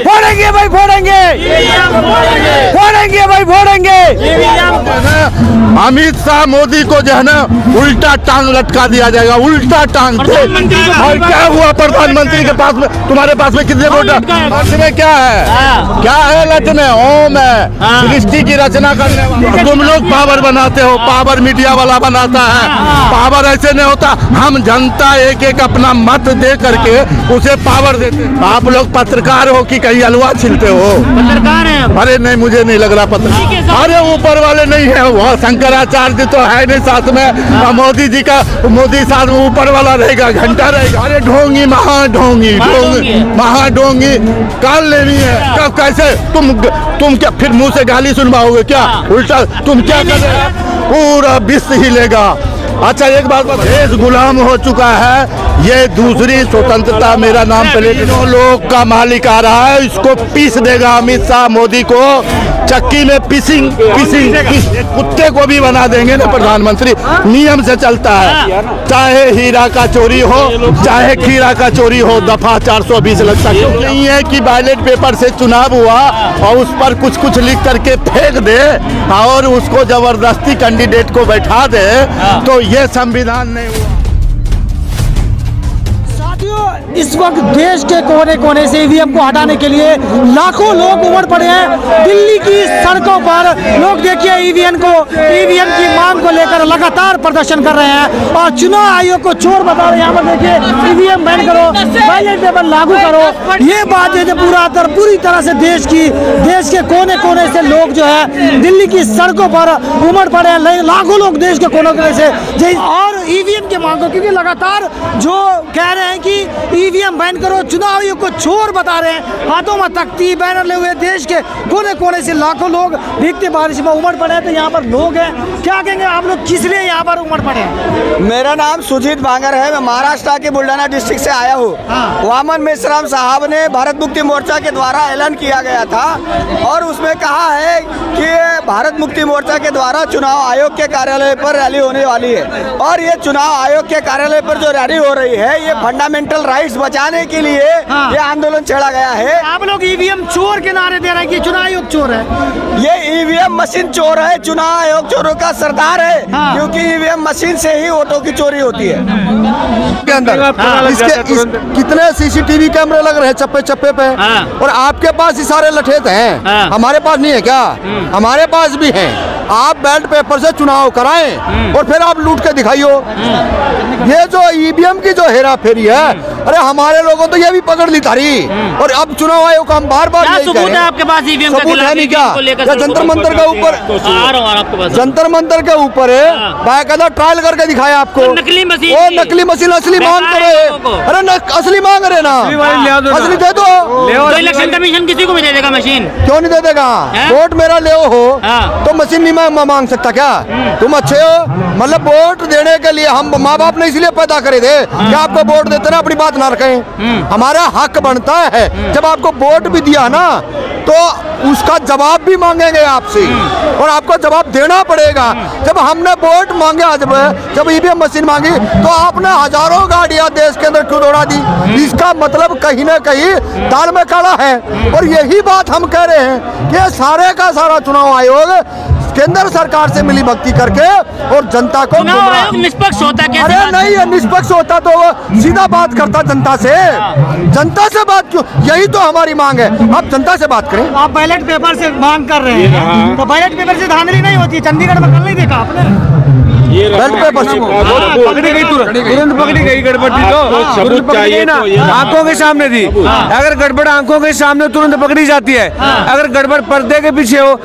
फोड़ेंगे भाई, फोड़ेंगे, फोड़ेंगे भाई, फोड़ेंगे। अमित शाह मोदी को जो है ना उल्टा टांग लटका दिया जाएगा, उल्टा टांग। और क्या हुआ प्रधानमंत्री के पास में, तुम्हारे पास में कितने वोट में क्या है, क्या है लचने, ओम है सृष्टि की रचना करने वाला। तुम लोग पावर बनाते हो, पावर मीडिया वाला बनाता है, पावर ऐसे नहीं होता। हम जनता एक एक अपना मत दे करके उसे पावर देते हैं। आप लोग पत्रकार हो कि कहीं हलवा छिलते हो? पत्रकार हैं। अरे नहीं, मुझे नहीं लग रहा पत्रकार। अरे ऊपर वाले नहीं है, वह शंकराचार्य तो है नहीं साथ में, मोदी जी का, मोदी साथ में ऊपर वाला रहेगा, घंटा रहेगा। अरे ढोंगी, महाढोंगी, महाढोंगी काल लेनी है। कब कैसे तुम क्या फिर मुंह से गाली सुनवाओगे क्या? उल्टा तुम क्या कर रहे हो? पूरा विश्व हिलेगा। अच्छा एक बात बता, देश गुलाम हो चुका है, ये दूसरी स्वतंत्रता मेरा नाम पे लोग का मालिक आ रहा है, इसको पीस देगा अमित शाह। मोदी को चक्की में पीसिंग कुत्ते को भी बना देंगे ना प्रधानमंत्री। नियम से चलता है, चाहे हीरा का चोरी हो, चाहे खीरा का चोरी हो, दफा 420 लगता है। नहीं है कि बैलेट पेपर से चुनाव हुआ और उस पर कुछ कुछ लिख करके फेंक दे और उसको जबरदस्ती कैंडिडेट को बैठा दे, तो ये संविधान नहीं हुआ। इस वक्त देश के कोने कोने से ईवीएम को हटाने के लिए लाखों लोग उमड़ पड़े हैं। दिल्ली की सड़कों पर लोग देखिए ईवीएम की मांग को लेकर लगातार प्रदर्शन कर रहे हैं और चुनाव आयोग को चोर बता रहे हैं। यहाँ पर देखिए ईवीएम बैन करो, बैलेट पेपर लागू करो, ये बात जो पूरी तरह से देश के कोने कोने से लोग जो है दिल्ली की सड़कों पर उमड़ पड़े हैं। लाखों लोग देश के कोने कोने से और ईवीएम की मांग को, क्योंकि लगातार जो कह रहे हैं कि ईवीएम बैन करो, चुनाव आयोग को चोर बता रहे हैं, हाथों में तख्ती बैनर ले हुए देश के कोने कोने से लाखों लोग भीगते बारिश में उमड़ पड़े हैं। तो यहाँ पर लोग हैं, क्या कहेंगे आप लोग, किस लिए यहाँ पर उमड़ पड़े हैं? मेरा नाम सुजीत भांगर है, मैं महाराष्ट्र के बुल्ढाना डिस्ट्रिक्ट से आया हूँ। वामन मेश्राम साहब ने भारत मुक्ति मोर्चा के द्वारा ऐलान किया गया था और उसमें कहा है कि भारत मुक्ति मोर्चा के द्वारा चुनाव आयोग के कार्यालय पर रैली होने वाली है और ये चुनाव आयोग के कार्यालय पर जो रैली हो रही है ये फंडामेंटल राइट्स बचाने के लिए ये आंदोलन छेड़ा गया है। आप लोग ईवीएम चोर के नारे दे रहे हैं कि चुनाव आयोग चोर है। ये ईवीएम मशीन चोर है, चुनाव आयोग चोरों का सरदार है, क्योंकि ईवीएम मशीन से ही वोटों की चोरी होती है। के अंदर कितने सीसीटीवी कैमरे लग रहे हैं चप्पे चप्पे पे, और आपके पास ही सारे लठेत हैं, हमारे पास नहीं है क्या? हमारे पास भी हैं। आप बैलेट पेपर से चुनाव कराएं और फिर आप लूट के दिखाइयो। ये जो ईवीएम की जो हेरा फेरी है, अरे हमारे लोगों तो ये भी पकड़ ली थारी, और अब चुनाव आयोग का हम बार बार यही कह रहे हैं। आपके पास ईवीएम का सबूत है नहीं क्या? जंतर मंतर के ऊपर, जंतर मंतर के ऊपर है, बाकायदा ट्रायल करके दिखाया आपको। नकली मशीन, वो नकली मशीन असली मांग करे, अरे असली मांग रहे ना, असली दे दो। तो इलेक्शन कमीशन किसी को भी दे देगा मशीन? क्यों नहीं दे देगा? वोट मेरा ले हो तो मशीन नहीं मांग सकता क्या? तुम अच्छे हो, मतलब वोट देने के लिए हम माँ बाप ने इसलिए पैदा करे थे कि आपको वोट देते ना अपनी बात ना रखें। हमारा हक बनता है, जब आपको वोट भी दिया ना तो उसका जवाब भी मांगेंगे आपसे और आपको जवाब देना पड़ेगा। जब हमने वोट मांगे, जब ईवीएम मशीन मांगी तो आपने हजारों गाड़ियां देश के अंदर क्यों दौड़ा दी? इसका मतलब कहीं ना कहीं दाल में काला है। और यही बात हम कह रहे हैं कि सारे का सारा चुनाव आयोग केंद्र सरकार से मिली भक्ति करके और जनता को निष्पक्ष होता है? अरे नहीं है, निष्पक्ष होता तो वो सीधा बात करता जनता से। जनता से बात क्यों? यही तो हमारी मांग है, आप जनता से बात करें। आप बैलेट पेपर से मांग कर रहे हैं तो बैलेट पेपर से धांधली नहीं होती? चंडीगढ़ में कल नहीं देखा आपने? बैलेट पेपर पकड़ी गई, तुरंत पकड़ी गई। गड़बड़ थी तो तुरंत पकड़ी ना, आंखों के सामने थी। अगर गड़बड़ आंखों के सामने तुरंत पकड़ी जाती है, अगर गड़बड़ पर्दे के पीछे हो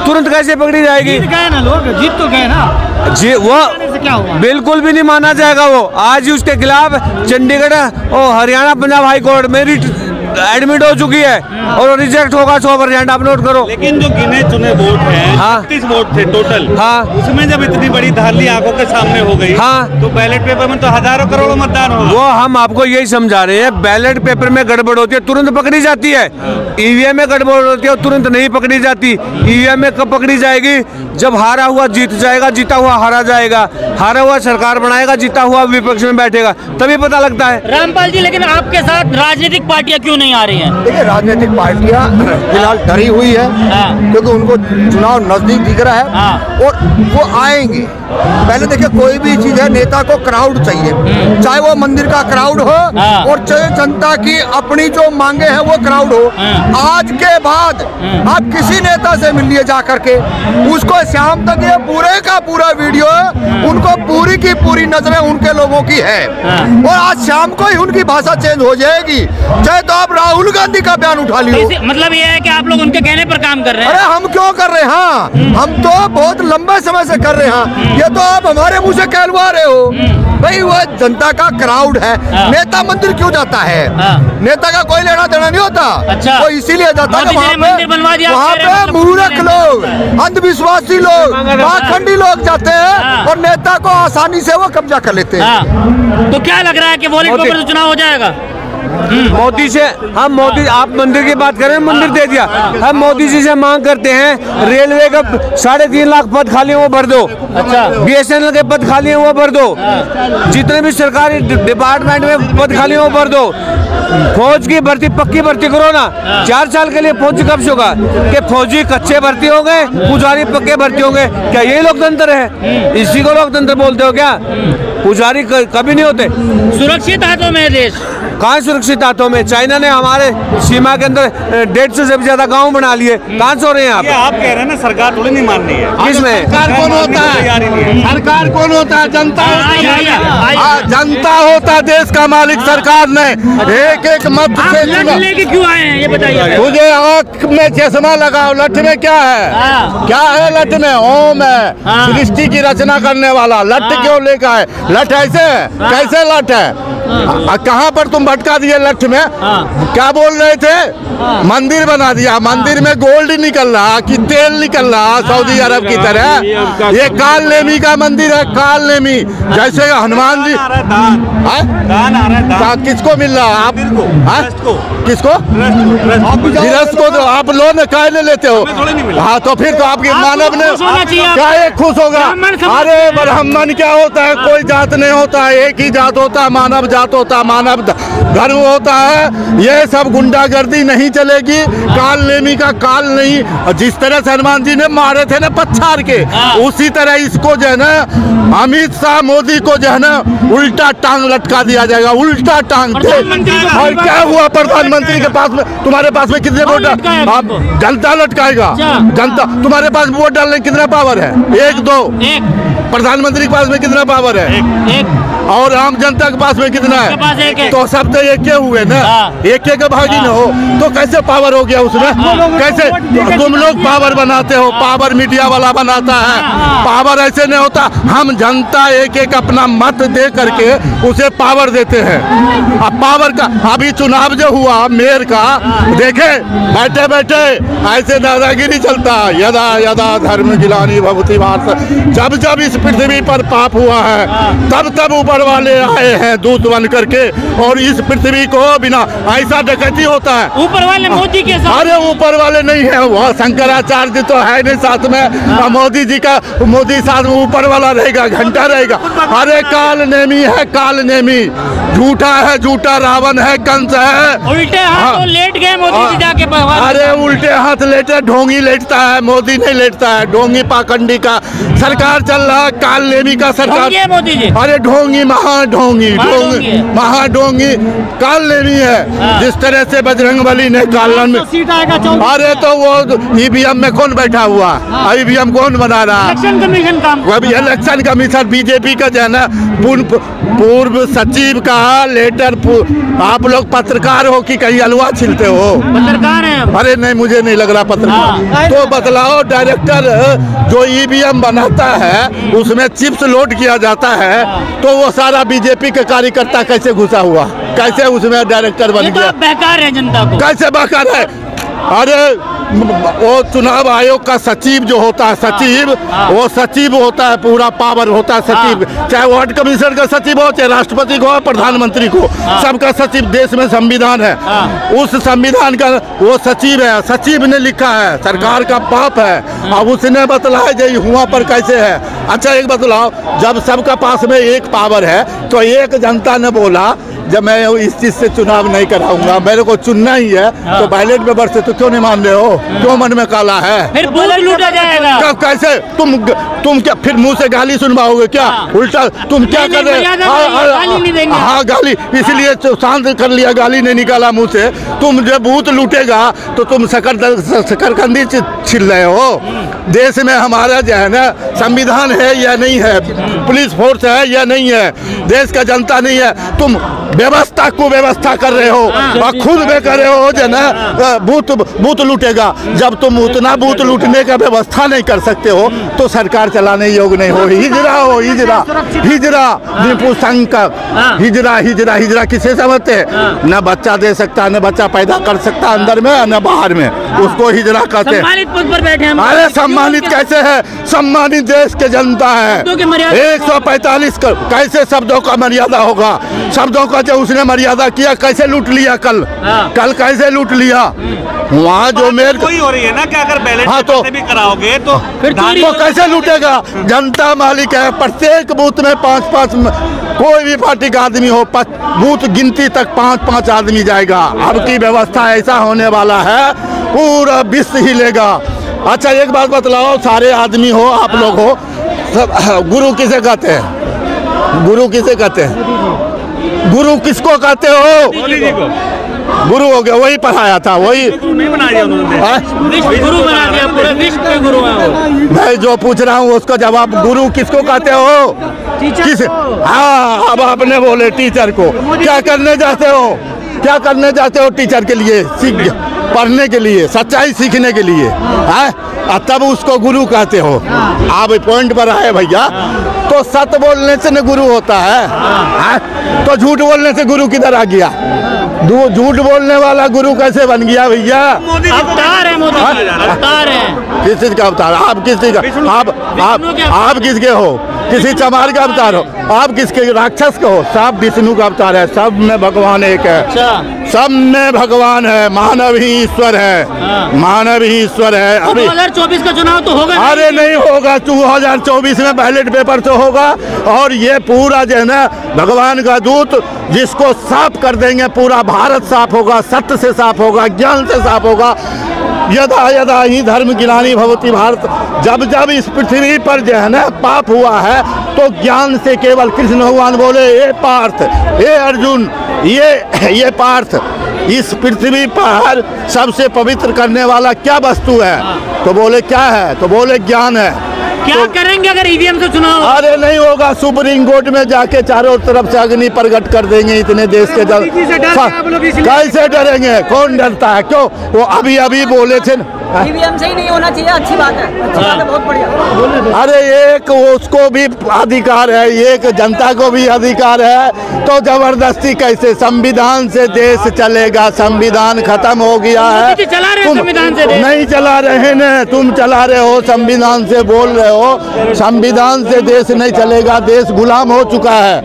तुरंत कैसे पकड़ी जाएगी? जीत गए ना लोग, जीत तो गए ना जी। वो क्या हुआ? बिल्कुल भी नहीं माना जाएगा। वो आज ही उसके खिलाफ चंडीगढ़ और हरियाणा पंजाब हाई कोर्ट में एडमिट हो चुकी है और रिजेक्ट होगा 100%। आप नोट करो। लेकिन जो गिने चुने वोट हैं, 36 वोट थे टोटल, उसमें जब इतनी बड़ी धांधली आंखों के सामने हो गई, तो बैलेट पेपर में तो हजारों करोड़ों मतदान होगा। वो हम आपको यही समझा रहे हैं, बैलेट पेपर में गड़बड़ होती है तुरंत पकड़ी जाती है, ईवीएम में गड़बड़ होती है तुरंत नहीं पकड़ी जाती। ईवीएम में कब पकड़ी जाएगी? जब हारा हुआ जीत जाएगा, जीता हुआ हारा जाएगा, हारा हुआ सरकार बनाएगा, जीता हुआ विपक्ष में बैठेगा, तभी पता लगता है। रामपाल जी, लेकिन आपके साथ राजनीतिक पार्टियां क्यों नहीं आ रही हैं? देखिए, राजनीतिक पार्टियां फिलहाल डरी हुई है क्योंकि उनको चुनाव नजदीक दिख रहा है और वो आएंगे। पहले देखिए, कोई भी चीज है, नेता को क्राउड चाहिए, चाहे वो मंदिर का क्राउड हो और चाहे जनता की अपनी जो मांगे हैं वो क्राउड हो। आज के बाद आप किसी नेता से मिलिए जा करके, उसको शाम तक ये पूरे का पूरा वीडियो, उनको पूरी की पूरी नजरें उनके लोगों की है और आज शाम को ही उनकी भाषा चेंज हो जाएगी। चाहे तो आप राहुल गांधी का बयान उठा लियो। मतलब ये है कि आप लोग उनके कहने पर काम कर रहे हैं? अरे हम क्यों कर रहे हैं, हम तो बहुत लंबे समय से कर रहे हैं, ये तो आप हमारे मुंह से कहलवा रहे हो। भाई वो जनता का क्राउड है, नेता मंदिर क्यों जाता है? नेता का कोई लेना देना नहीं होता। अच्छा। वो इसीलिए जाता है वहाँ पे मूर्ख लोग, अंधविश्वासी लोग, पाखंडी लोग जाते हैं और नेता को आसानी से वो कब्जा कर लेते हैं। तो क्या लग रहा है कि वॉलेट पेपर से चुनाव हो जाएगा? मोदी से हम आप मंदिर की बात करें, मंदिर दे दिया। हम मोदी जी से मांग करते हैं, रेलवे का 3.5 लाख पद खाली है वो भर दो। अच्छा। BSNL के पद खाली है वो भर दो। जितने भी सरकारी डिपार्टमेंट में पद खाली है वो भर दो। फौज की भर्ती पक्की भर्ती करो ना। 4 साल के लिए फौजी कब से होगा कि फौजी कच्चे भर्ती हो गए, पुजारी पक्के भर्ती हो गए? क्या यही लोकतंत्र है? इसी को लोकतंत्र बोलते हो क्या? पुजारी कभी नहीं होते। सुरक्षित हाथों में देश कहाँ सुरक्षित हाथों में? चाइना ने हमारे सीमा के अंदर 150 से भी ज्यादा गांव बना लिए। कहाँ से हो रहे हैं आप? आप कह रहे हैं ना सरकार थोड़ी नहीं मान रही है। किसमें? सरकार कौन होता है? सरकार कौन होता है? जनता जनता होता है देश का मालिक। सरकार ने एक एक मत से लेके क्यों आए हैं ये बताइए? तुझे आँख में चश्मा लगाओ, लठ में क्या है? क्या है लठ में? ओम है, सृष्टि की रचना करने वाला। लठ क्यों लेकर आए? लठ ऐसे है? कैसे लठ है? कहाँ पर तुम भटका दिए लठ में? क्या बोल रहे थे? मंदिर बना दिया। मंदिर में गोल्ड निकल रहा कि तेल निकल रहा सऊदी अरब की तरह। ये काल नेमी का मंदिर है, काल नेमी। जैसे हनुमान जी दान आ रहा है, किसको मिल रहा? आप किसको? गृहस्थ को तो आप लोन काय ले लेते हो? हाँ, तो फिर तो आपके मानव ने क्या एक खुश होगा? अरे ब्राह्मण क्या होता है? कोई जात नहीं होता है, एक ही जात होता है, मानव जात होता है, मानव धर्म होता है। ये सब गुंडागर्दी नहीं चलेगी। काल नेमी का काल नहीं। जिस तरह से हनुमान जी ने मारे थे ना पत्थर के, उसी तरह इसको जो है ना अमित शाह मोदी को जो है ना उल्टा टांग लटका दिया जाएगा। उल्टा टांग। और क्या हुआ प्रधानमंत्री के पास में? तुम्हारे पास में कितने वोट? आप जनता लटकाएगा। जनता तुम्हारे पास वोट डालने कितना पावर है? 1-2। प्रधानमंत्री के पास में कितना पावर है? और आम जनता के पास में कितना है? तो सब तो एक हुए ना, एक भागी न हो तो कैसे पावर हो गया उसमें? कैसे तुम लोग पावर बनाते हो? पावर मीडिया वाला बनाता है। पावर ऐसे नहीं होता। हम जनता एक अपना मत दे करके उसे पावर देते हैं। अब पावर का अभी चुनाव जो हुआ मेयर का, देखे बैठे बैठे ऐसे दादागिरी चलता। यदा यदा धर्म गिलानी भवति भारत। जब जब इस पृथ्वी पर पाप हुआ है तब तब ऊपर वाले आए हैं दूत बन करके और इस पृथ्वी को बिना ऐसा डकैती होता है। ऊपर वाले मोदी के साथ? अरे ऊपर वाले नहीं है, वो शंकराचार्य तो है नहीं साथ में। मोदी जी का मोदी साथ में ऊपर वाला रहेगा, घंटा रहेगा। अरे काल नेमी है, काल नेमी। झूठा है, झूठा रावण है, कंस है। उल्टे हाथ तो लेट गए मोदी जी जाके। अरे उल्टे हाथ लेटे, ढोंगी लेटता है, मोदी नहीं लेटता है। ढोंगी पाखंडी का सरकार चल रहा है, काल नेमी का सरकार। मोदी जी अरे ढोंगी, महाढोंगी, महाढोंगी काल नेमी है। जिस तरह से बजरंगबली ने कालन में सीट आएगा। अरे तो वो EVM में कौन बैठा हुआ? EVM कौन बना रहा? इलेक्शन कमीशन काम। इलेक्शन कमीशन बीजेपी का जो है ना पूर्व सचिव का लेटर। आप लोग पत्रकार हो कि कहीं हलवा छिलते हो? पत्रकार हैं। अरे नहीं, मुझे नहीं लग रहा पत्रकार। तो बतलाओ, डायरेक्टर जो EVM बनाता है उसमें चिप्स लोड किया जाता है, तो वो सारा बीजेपी के कार्यकर्ता कैसे घुसा हुआ? कैसे उसमें डायरेक्टर बन गया? बेकार है जनता को। कैसे बेकार है? अरे वो चुनाव आयोग का सचिव जो होता है, सचिव वो सचिव होता है, पूरा पावर होता है सचिव। चाहे वार्ड कमिश्नर का सचिव हो, चाहे राष्ट्रपति को, प्रधानमंत्री को, सबका सचिव। देश में संविधान है, उस संविधान का वो सचिव है। सचिव ने लिखा है, सरकार का पाप है। अब उसने बतलाया जी हुआ पर कैसे है। अच्छा एक बतलाओ, जब सबका पास में एक पावर है तो एक जनता ने बोला जब मैं इस चीज से चुनाव नहीं कराऊंगा, मेरे को चुनना ही है, तो बैलेट पेपर से तो क्यों नहीं मान रहे हो? क्यों मन में काला है? फिर बूथ लूटा जाएगा। कैसे तुम क्या फिर मुंह से गाली सुनवाओगे क्या? उल्टा तुम क्या कर रहे हो? हाँ गाली, इसलिए शांत कर लिया, गाली नहीं निकाला मुंह से। तुम जब बूथ लूटेगा तो तुम शकरकंदी छिल रहे हो। देश में हमारा जो है ना संविधान है या नहीं है, पुलिस फोर्स है या नहीं है, देश का जनता नहीं है, तुम व्यवस्था को व्यवस्था कर रहे हो और खुद में कर रहे हो जो ना बूथ लूटेगा। जब तुम उतना बूथ लूटने का व्यवस्था नहीं कर सकते हो तो सरकार चलाने योग्य नहीं हो। हिजरा हो, हिजरा हिजरा दीपू संघ का हिजरा हिजरा हिजरा किसे समझते हैं? न बच्चा दे सकता, न बच्चा पैदा कर सकता अंदर में न बाहर में, उसको हिजरा कहते हैं। सम्मानित पद पर बैठे हैं। अरे सम्मानित कैसे है? सम्मानित देश के जनता है। 145 कैसे शब्दों का मर्यादा होगा? शब्दों का जो उसने मर्यादा किया, कैसे लूट लिया कल कैसे लूट लिया? वहाँ जो मेयर कोई हो रही है ना कि अगर बैलेट तो भी कराओगे तो फिर तो कैसे लूटेगा? जनता मालिक है। प्रत्येक बूथ में 5-5 कोई भी पार्टी का आदमी हो, बूथ गिनती तक 5-5 आदमी जाएगा। अब की व्यवस्था ऐसा होने वाला है, पूरा विश्व हिलेगा। अच्छा एक बात बतलाओ, सारे आदमी हो, आप लोग हो, सब गुरु किसे कहते हैं? गुरु किसे कहते हैं? गुरु किसको कहते हो? गुरु हो गया, वही पढ़ाया था, वही नहीं बना दिया उन्होंने, गुरु बना दिया, पूरे विश्व के गुरु हैं वो। मैं जो पूछ रहा हूँ उसका जवाब, गुरु किसको कहते हो? किस? हाँ, अब आपने बोले टीचर को। क्या करने जाते हो? क्या करने जाते हो टीचर के लिए? पढ़ने के लिए, सच्चाई सीखने के लिए है, तब उसको गुरु कहते हो। आप पॉइंट पर आए भैया। तो सत्य बोलने से न गुरु होता है? तो झूठ बोलने से गुरु किधर आ गया? झूठ बोलने वाला गुरु कैसे बन गया भैया? अवतार है मोदी, अवतार है। किस चीज का अवतार? आप किस चीज का? आप किसके हो? किसी चमार का अवतार हो? आप किसके? राक्षस का हो? सब विष्णु का अवतार है। सब में भगवान एक है, सब में भगवान है। मानव ही ईश्वर है, मानव ही ईश्वर है। अभी 2024 का चुनाव तो होगा? अरे नहीं होगा, 2024 में बैलेट पेपर से होगा। और ये पूरा जो है ना भगवान का दूत, जिसको साफ कर देंगे, पूरा भारत साफ होगा, सत्य से साफ होगा, ज्ञान से साफ होगा। यदा यदा ही धर्म गिलानी भवति भारत। जब जब इस पृथ्वी पर जो है ना पाप हुआ है तो ज्ञान से केवल कृष्ण भगवान बोले, ये पार्थ, ये अर्जुन, ये पार्थ, इस पृथ्वी पर सबसे पवित्र करने वाला क्या वस्तु है? तो बोले क्या है? तो बोले ज्ञान है। क्या तो करेंगे अगर ईवीएम से चुनाव? अरे नहीं होगा, सुप्रीम कोर्ट में जाके चारों तरफ से अग्नि प्रकट कर देंगे। इतने देश के कैसे डरेंगे? कौन डरता है? क्यों? वो अभी अभी बोले थे ईवीएम से ही नहीं होना चाहिए। अच्छी बात है, अच्छी बात है, बहुत बढ़िया। अरे एक उसको भी अधिकार है, एक जनता को भी अधिकार है, तो जबरदस्ती कैसे? संविधान से देश चलेगा। संविधान खत्म हो गया है। चला रहे संविधान से? नहीं चला रहे न, तुम चला रहे हो, संविधान से बोल रहे हो। संविधान से देश नहीं चलेगा। देश गुलाम हो चुका है,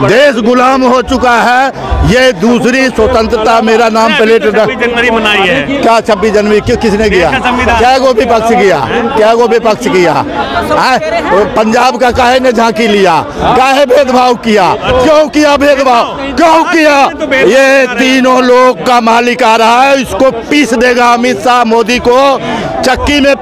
देश गुलाम हो चुका है। ये दूसरी स्वतंत्रता, मेरा नाम प्लेट 26 जनवरी मनाई है। क्या 26 जनवरी? क्यों, किसने किया? क्या गो विपक्ष किया? क्या गो विपक्ष किया? पंजाब का काहे ने झांकी लिया? काहे भेदभाव किया? क्यों किया भेदभाव? क्यों किया? ये तीनों लोग का मालिक आ रहा है, इसको पीस देगा अमित शाह मोदी को। चक्की में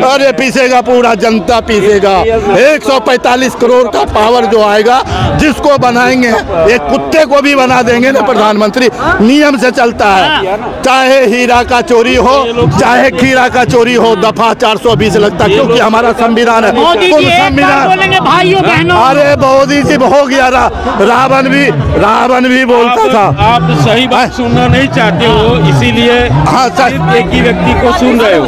अरे पीसेगा, पूरा जनता पीसेगा। 145 करोड़ का पावर जो आएगा, जिसको बनाएंगे, एक कुत्ते को भी बना देंगे ना प्रधानमंत्री। नियम से चलता है, चाहे हीरा का चोरी हो, चाहे खीरा का चोरी हो, दफा 420 लगता, क्योंकि हमारा संविधान है। भाइयों बहनों, अरे मोदी जी हो गया। रावण भी बोलता था। आप सही बात सुनना नहीं चाहते हो, इसीलिए हाँ सर, एक ही व्यक्ति को सुन रहे हो।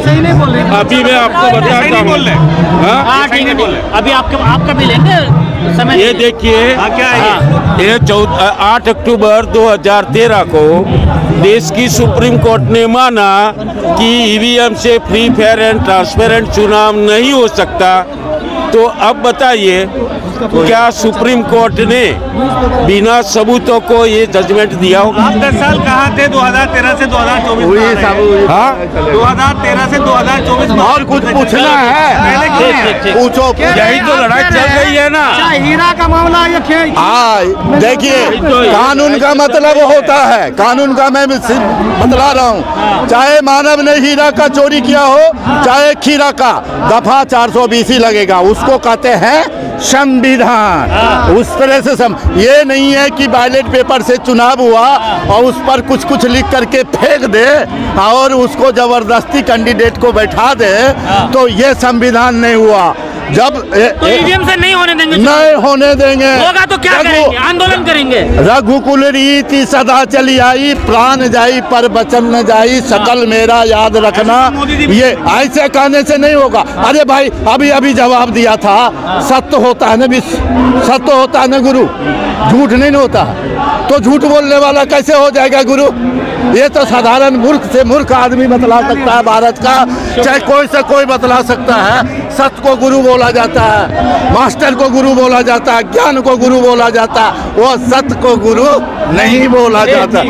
अभी मैं आपको बताता हूँ। अभी आपका भी लेंगे समय। ये देखिए, क्या है ये 8 अक्टूबर 2013 को देश की सुप्रीम कोर्ट ने माना कि ईवीएम से फ्री फेयर एंड ट्रांसपेरेंट चुनाव नहीं हो सकता। तो अब बताइए, क्या सुप्रीम कोर्ट ने बिना सबूतों को ये जजमेंट दिया होगा? आप 10 साल कहाँ थे 2013 से 2024 में? हाँ 2013 से 2024 में और कुछ पूछना है पूछो। यही तो लड़ाई चल रही है ना। हीरा का मामला ये हाँ देखिए, कानून का मतलब होता है, कानून का मैं बतला रहा हूँ, चाहे मानव ने हीरा का चोरी किया हो चाहे खीरा का, दफा 420 ही लगेगा। उसको कहते हैं संविधान। उस तरह से ये नहीं है कि बैलेट पेपर से चुनाव हुआ और उस पर कुछ कुछ लिख करके फेंक दे और उसको जबरदस्ती कैंडिडेट को बैठा दे, तो ये संविधान नहीं हुआ। जब तो ईवीएम से नहीं होने देंगे? नहीं होने देंगे। होगा तो क्या करेंगे? आंदोलन करेंगे। रघुकुल रीति सदा चली आई, प्राण जाई पर वचन न जाई, सकल मेरा याद रखना। ये ऐसे कहने से नहीं होगा। अरे भाई अभी अभी जवाब दिया था, सत्य होता है ना, सत्य होता है ना गुरु, झूठ नहीं होता। तो झूठ बोलने वाला कैसे हो जाएगा गुरु? ये तो साधारण मूर्ख से मूर्ख आदमी बतला सकता है भारत का, चाहे कोई से कोई बतला सकता है। सत्य को गुरु बोला जाता है, मास्टर को गुरु बोला जाता है, ज्ञान को गुरु बोला जाता है, वो सत्य को गुरु नहीं बोला जाता।